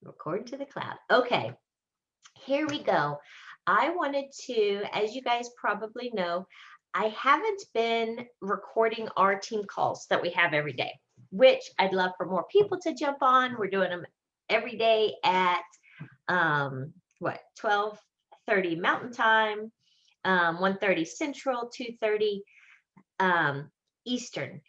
Record to the cloud. Okay, here we go. I wanted to, as you guys probably know, I haven't been recording our team calls that we have every day, which I'd love for more people to jump on. We're doing them every day at what 12:30 Mountain Time, 1:30 Central, 2:30 Eastern.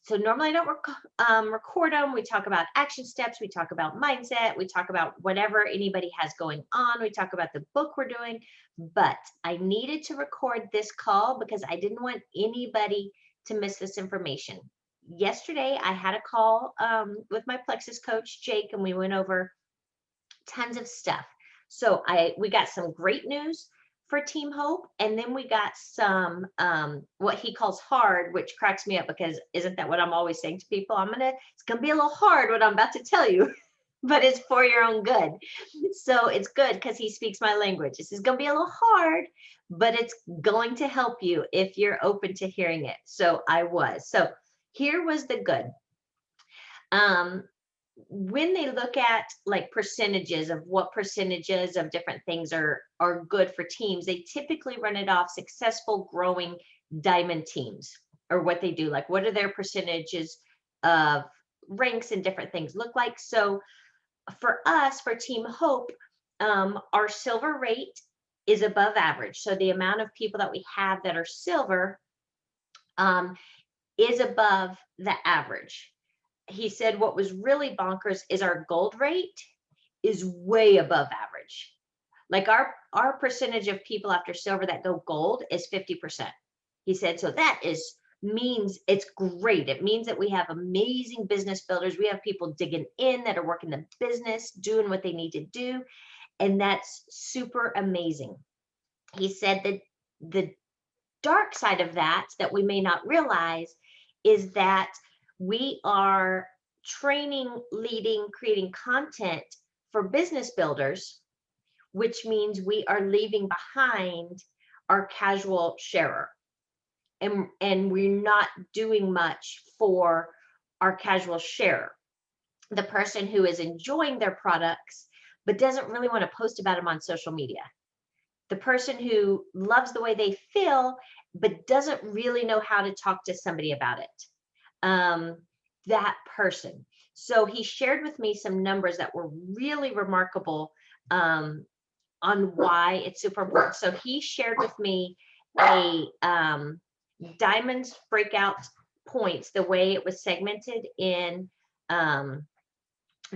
So normally I don't record them. We talk about action steps. We talk about mindset. We talk about whatever anybody has going on. We talk about the book we're doing. But I needed to record this call because I didn't want anybody to miss this information. Yesterday, I had a call with my Plexus coach, Jake, and we went over tons of stuff. So we got some great news for Team Hope, and then we got some what he calls hard, which cracks me up because isn't that what I'm always saying to people? It's gonna be a little hard what I'm about to tell you, but it's for your own good. So it's good because he speaks my language. This is gonna be a little hard, but it's going to help you if you're open to hearing it. So I was. So here was the good. When they look at like percentages of what percentages of different things are good for teams, they typically run it off successful growing diamond teams, or what they do, like what are their percentages of ranks and different things look like. So for us, for Team Hope, our silver rate is above average. So the amount of people that we have that are silver is above the average. He said what was really bonkers is our gold rate is way above average. Like our percentage of people after silver that go gold is 50%. He said, so that means it's great. It means that we have amazing business builders. We have people digging in that are working the business, doing what they need to do. And that's super amazing. He said that the dark side of that we may not realize is that we are training, leading, creating content for business builders, which means we are leaving behind our casual sharer. And we're not doing much for our casual sharer, the person who is enjoying their products, but doesn't really want to post about them on social media. The person who loves the way they feel, but doesn't really know how to talk to somebody about it. That person. So he shared with me some numbers that were really remarkable on why it's super important. So he shared with me a diamonds breakout points, the way it was segmented in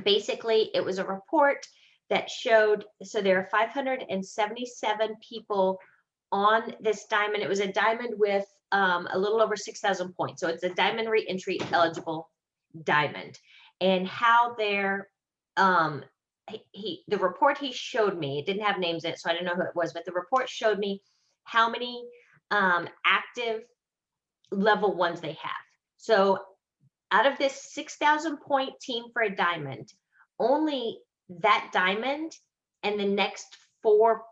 basically it was a report that showed, so there are 577 people on this diamond. It was a diamond with a little over 6,000 points. So it's a diamond re-entry eligible diamond. And how they're, the report he showed me, it didn't have names in it, so I don't know who it was, but the report showed me how many active level ones they have. So out of this 6,000 point team for a diamond, only that diamond and the next four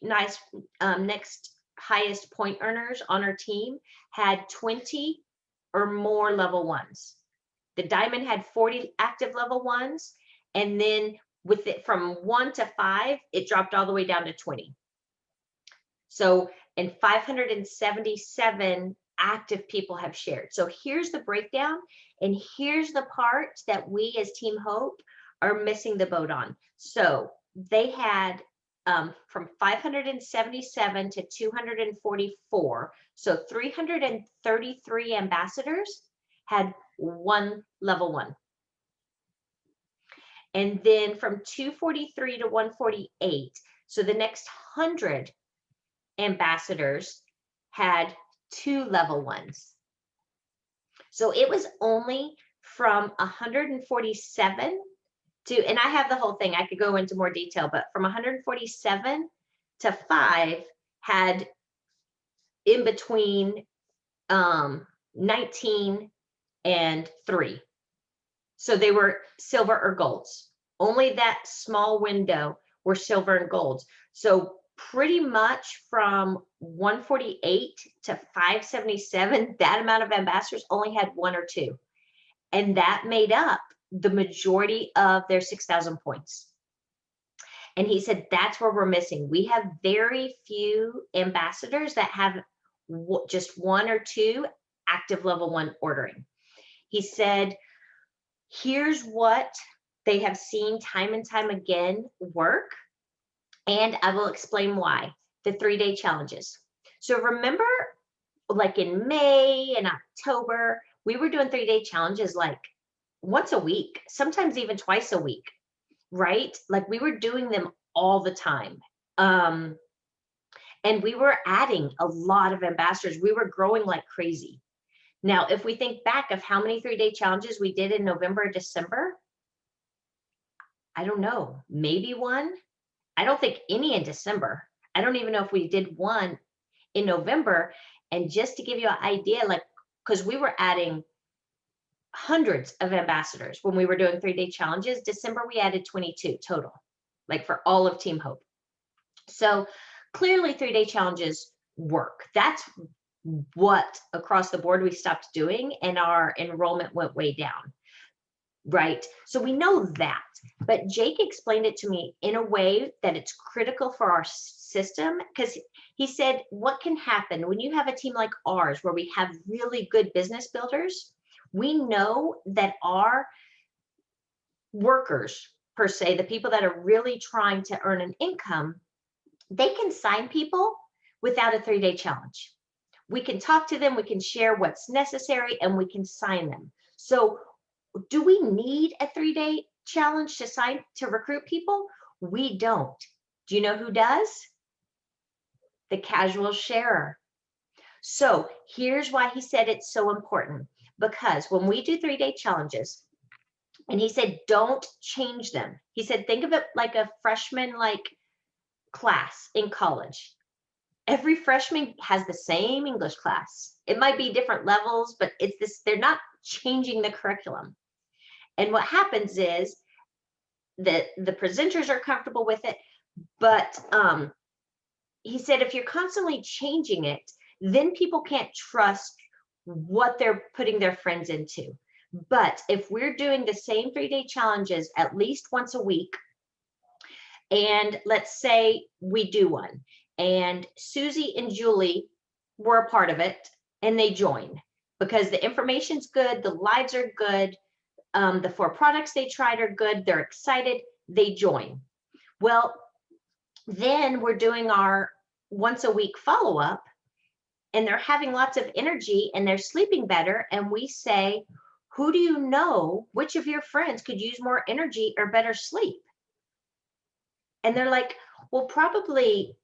next highest point earners on our team had 20 or more level ones. The diamond had 40 active level ones, and then with it from 1 to 5, it dropped all the way down to 20. So, and 577 active people have shared. So here's the breakdown, and here's the part that we as Team Hope are missing the boat on. So they had from 577 to 244, so 333 ambassadors had one level one. And then from 243 to 148, so the next 100 ambassadors had 2 level ones. So it was only from 147 to, and I have the whole thing, I could go into more detail, but from 147 to 5 had in between 19 and 3. So they were silver or golds. Only that small window were silver and golds. So pretty much from 148 to 577, that amount of ambassadors only had 1 or 2. And that made up the majority of their 6,000 points. And he said, that's where we're missing. We have very few ambassadors that have just one or two active level 1 ordering. He said, here's what they have seen time and time again work. And I will explain why. The 3-day challenges. So remember, like in May and October, we were doing 3-day challenges like once a week, sometimes even twice a week, right? Like we were doing them all the time. And we were adding a lot of ambassadors. We were growing like crazy. Now, if we think back of how many 3-day challenges we did in November, December, I don't know, maybe one. I don't think any in December. I don't even know if we did one in November. And just to give you an idea, like, because we were adding hundreds of ambassadors when we were doing 3-day challenges. December, we added 22 total, like for all of Team Hope. So clearly 3-day challenges work. That's what across the board we stopped doing, and our enrollment went way down. Right? So we know that, but Jake explained it to me in a way that it's critical for our system, because he said, what can happen when you have a team like ours where we have really good business builders? We know that our workers, per se, the people that are really trying to earn an income, they can sign people without a 3-day challenge. We can talk to them, we can share what's necessary, and we can sign them. So do we need a 3-day challenge to sign to recruit people? We don't. Do you know who does? The casual sharer. So here's why he said it's so important, because when we do 3-day challenges, and he said, don't change them. He said, think of it like a freshman class in college. Every freshman has the same English class. It might be different levels, but it's this, they're not changing the curriculum. And what happens is that the presenters are comfortable with it, but he said if you're constantly changing it, then people can't trust what they're putting their friends into. But if we're doing the same 3-day challenges at least once a week, and let's say we do one, and Susie and Julie were a part of it, and they join because the information's good, the lives are good, the 4 products they tried are good, they're excited, they join. Well, then we're doing our once a week follow-up, and they're having lots of energy and they're sleeping better, and we say, who do you know, which of your friends could use more energy or better sleep? And they're like, well, probably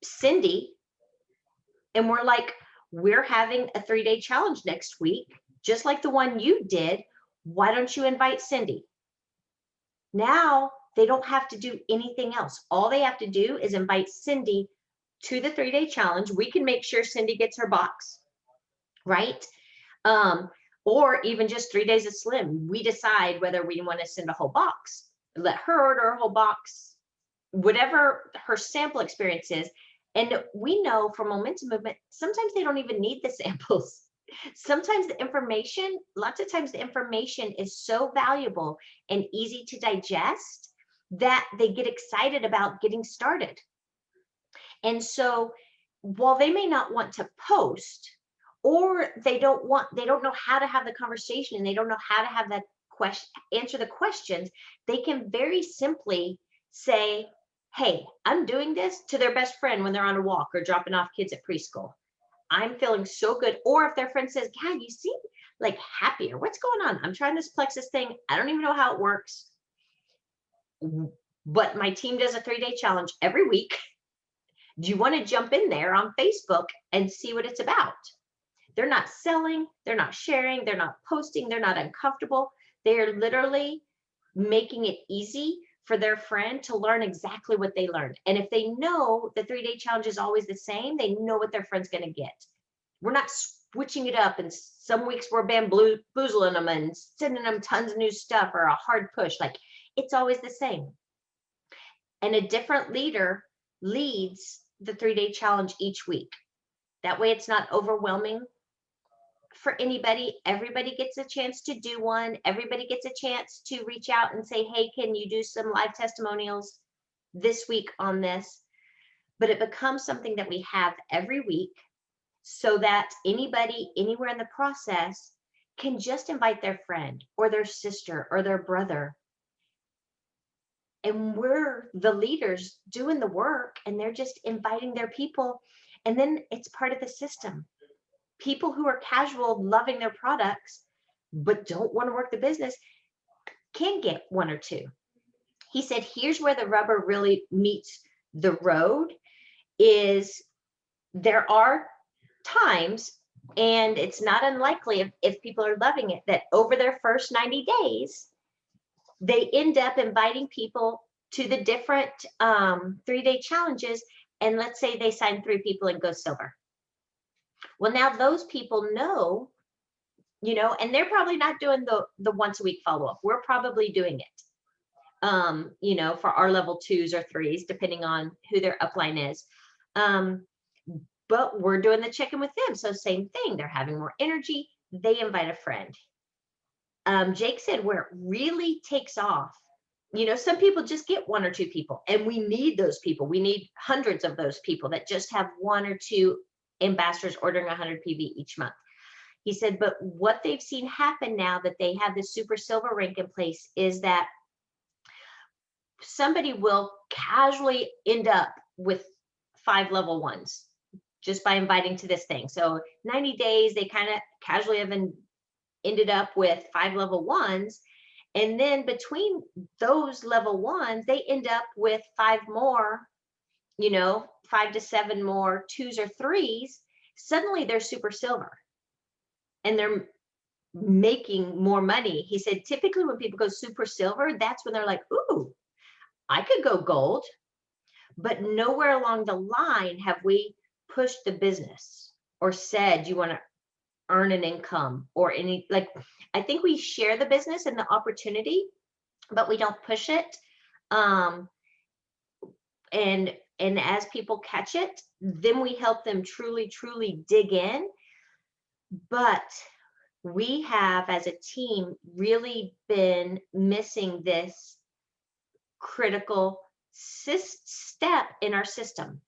Cindy. And we're like, we're having a 3-day challenge next week, just like the one you did. Why don't you invite Cindy? Now they don't have to do anything else. All they have to do is invite Cindy to the 3-day challenge. We can make sure Cindy gets her box, right? Or even just 3 days of Slim. We decide whether we want to send a whole box, let her order a whole box, whatever her sample experience is. And we know from Momentum Movement, sometimes they don't even need the samples. Sometimes the information, lots of times the information is so valuable and easy to digest that they get excited about getting started. And so while they may not want to post, or they don't know how to have the conversation, and they don't know how to have that answer the questions, they can very simply say, hey, I'm doing this, to their best friend when they're on a walk or dropping off kids at preschool. I'm feeling so good. Or if their friend says, God, you seem like happier. What's going on? I'm trying this Plexus thing. I don't even know how it works, but my team does a 3-day challenge every week. Do you want to jump in there on Facebook and see what it's about? They're not selling, they're not sharing, they're not posting, they're not uncomfortable. They're literally making it easy for their friend to learn exactly what they learned. And if they know the 3-day challenge is always the same, they know what their friend's going to get. We're not switching it up, and some weeks we're bamboozling them and sending them tons of new stuff or a hard push. Like, it's always the same. And a different leader leads the 3-day challenge each week. That way it's not overwhelming for anybody. Everybody gets a chance to do one. Everybody gets a chance to reach out and say, hey, can you do some live testimonials? this week on this, but it becomes something that we have every week so that anybody anywhere in the process can just invite their friend or their sister or their brother. And we're the leaders doing the work, and they're just inviting their people. And then it's part of the system. People who are casual, loving their products, but don't want to work the business can get one or two. He said, here's where the rubber really meets the road is there are times, and it's not unlikely if people are loving it, that over their first 90 days, they end up inviting people to the different 3-day challenges. And let's say they sign 3 people and go silver. Well, now those people know, and they're probably not doing the once a week follow-up. We're probably doing it, for our level 2s or 3s, depending on who their upline is. But we're doing the check-in with them. So same thing, they're having more energy. They invite a friend. Jake said where it really takes off, some people just get 1 or 2 people, and we need those people. We need hundreds of those people that just have 1 or 2 ambassadors ordering 100 PV each month. He said, but what they've seen happen now that they have the super silver rank in place is that somebody will casually end up with 5 level 1s just by inviting to this thing. So 90 days, they kind of casually have ended up with 5 level 1s. And then between those level 1s, they end up with 5 more, 5 to 7 more 2s or 3s. Suddenly they're super silver and they're making more money. He said, typically when people go super silver, that's when they're like, ooh, I could go gold. But nowhere along the line have we pushed the business or said, you want to earn an income or any, like, I think we share the business and the opportunity, but we don't push it. And as people catch it, then we help them truly dig in. But we have, as a team, really been missing this critical step in our system.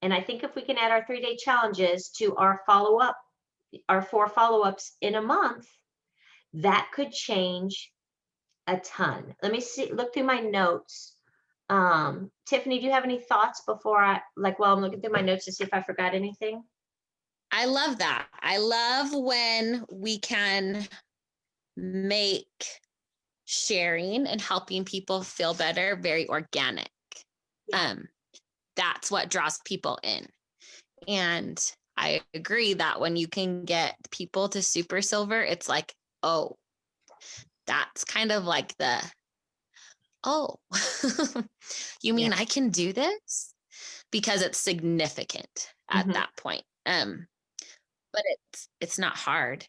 And I think if we can add our 3-day challenges to our follow-up, our 4 follow-ups in a month, that could change a ton. Let me look through my notes. Tiffany, do you have any thoughts before while I'm looking through my notes to see if I forgot anything? I love that. I love when we can make sharing and helping people feel better very organic. Yeah. That's what draws people in. And I agree that when you can get people to super silver, it's like, oh, that's kind of like you mean I can do this? Because it's significant at that point. But it's not hard.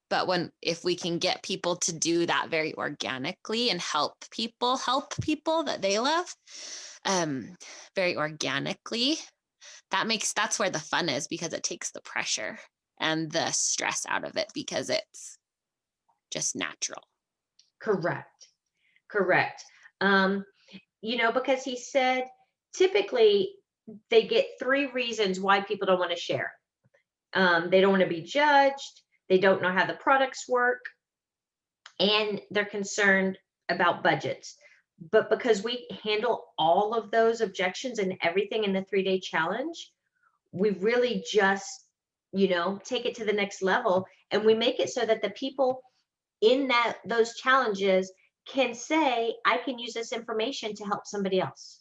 But if we can get people to do that very organically and help people that they love, very organically, that's where the fun is, because it takes the pressure and the stress out of it because it's just natural. Correct. Because he said typically they get 3 reasons why people don't want to share. They don't want to be judged. They don't know how the products work, and they're concerned about budgets. But because we handle all of those objections and everything in the 3-day challenge, we really just, take it to the next level, and we make it so that the people in those challenges can say, I can use this information to help somebody else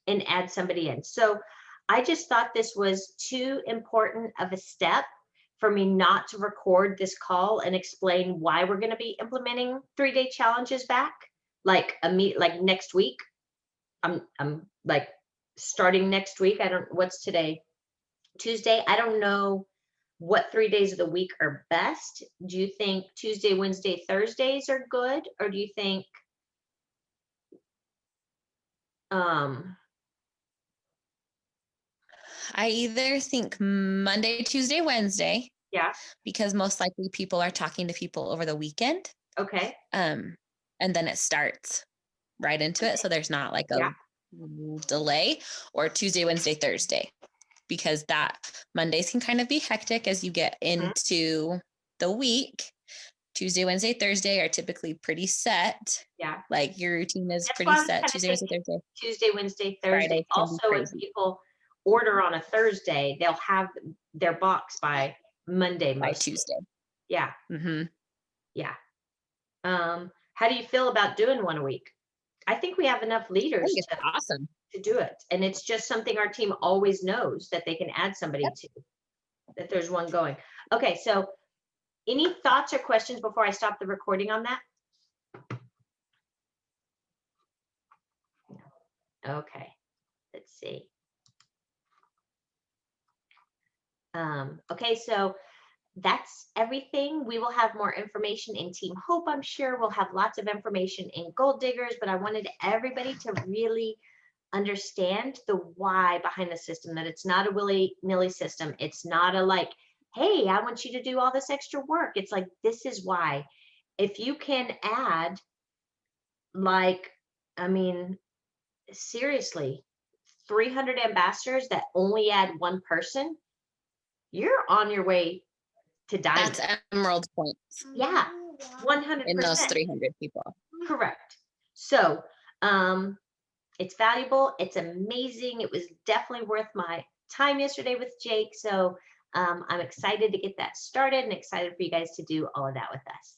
and add somebody in. So I just thought this was too important of a step for me not to record this call and explain why we're going to be implementing 3-day challenges back, like next week. I'm like starting next week. What's today? Tuesday. I don't know what 3 days of the week are best. Do you think Tuesday, Wednesday, Thursdays are good? Or do you think, I either think Monday, Tuesday, Wednesday. Yeah. Because most likely people are talking to people over the weekend. Okay. And then it starts right into it. So there's not like a delay, or Tuesday, Wednesday, Thursday, because that Mondays can kind of be hectic as you get into the week. Tuesday, Wednesday, Thursday are typically pretty set. Yeah. Like your routine is That's pretty why I was set. kind of Tuesday, Wednesday, thinking Thursday. Tuesday, Wednesday, Thursday. Fridays can be Also, if crazy. people order on a Thursday, they'll have their box by Monday. By Tuesday. Yeah. Mm-hmm. Yeah. How do you feel about doing one a week? I think we have enough I leaders think it's awesome. to do it. And it's just something our team always knows that they can add somebody to, that there's one going. Okay, so any thoughts or questions before I stop the recording on that? Okay, let's see. Okay, so that's everything. We will have more information in Team Hope, I'm sure. We'll have lots of information in Gold Diggers, but I wanted everybody to really understand the why behind the system, that it's not a willy-nilly system. It's not a like, hey, I want you to do all this extra work. It's like, this is why. If you can add, like, I mean, seriously, 300 ambassadors that only add one person, you're on your way to diamond. That's emerald points. Yeah, 100%. In those 300 people. Correct. So, it's valuable. It's amazing. It was definitely worth my time yesterday with Jake. So, I'm excited to get that started and excited for you guys to do all of that with us.